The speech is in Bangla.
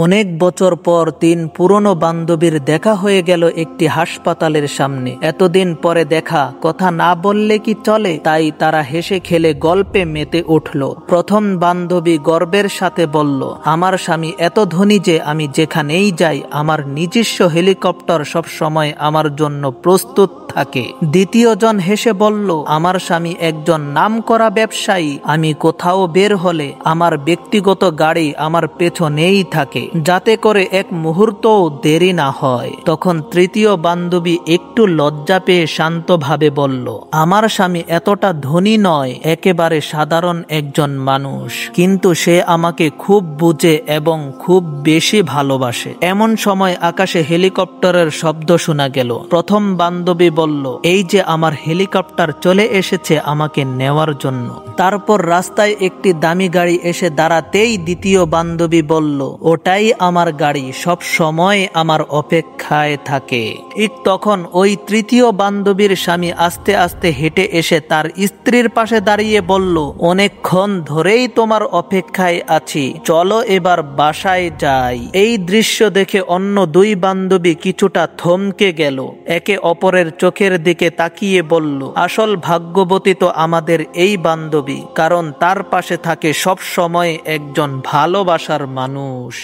অনেক বছর পর তিন পুরনো বান্ধবীর দেখা হয়ে গেল একটি হাসপাতালের সামনে। এতদিন পরে দেখা, কথা না বললে কি চলে? তাই তারা হেসে খেলে গল্পে মেতে উঠল। প্রথম বান্ধবী গর্বের সাথে বলল, আমার স্বামী এত ধনী যে আমি যেখানেই যাই আমার নিজস্ব হেলিকপ্টার সব সময় আমার জন্য প্রস্তুত থাকে। দ্বিতীয় জন হেসে বলল, আমার স্বামী একজন নামকরা ব্যবসায়ী, আমি কোথাও বের হলে আমার ব্যক্তিগত গাড়ি আমার পেছনেই থাকে, যাতে করে এক মুহূর্তও দেরি না হয়। তখন তৃতীয় বান্ধবী একটু লজ্জা পেয়ে শান্তভাবে বলল, আমার স্বামী এতটা ধনী নয়, একেবারে সাধারণ একজন মানুষ, কিন্তু সে আমাকে খুব বুঝে এবং খুব বেশি ভালোবাসে। এমন সময় আকাশে হেলিকপ্টারের শব্দ শোনা গেল। প্রথম বান্ধবী বলল, এই যে আমার হেলিকপ্টার চলে এসেছে আমাকে নেওয়ার জন্য। তারপর রাস্তায় একটি দামি গাড়ি এসে দাঁড়াতেই দ্বিতীয় বান্ধবী বলল, ওটাই আমার গাড়ি, সব সময় আমার অপেক্ষায় থাকে। ঠিক তখন ওই তৃতীয় বান্ধবীর স্বামী আস্তে আস্তে হেঁটে এসে তার স্ত্রীর পাশে দাঁড়িয়ে বলল, অনেকক্ষণ ধরেই তোমার অপেক্ষায় আছি, চলো এবার বাসায় যাই। এই দৃশ্য দেখে অন্য দুই বান্ধবী কিছুটা থমকে গেল। একে অপরের চোখের দিকে তাকিয়ে বলল, আসল ভাগ্যবতী তো আমাদের এই বান্ধবী, কারণ তার পাশে থাকে সব সময় একজন ভালোবাসার মানুষ।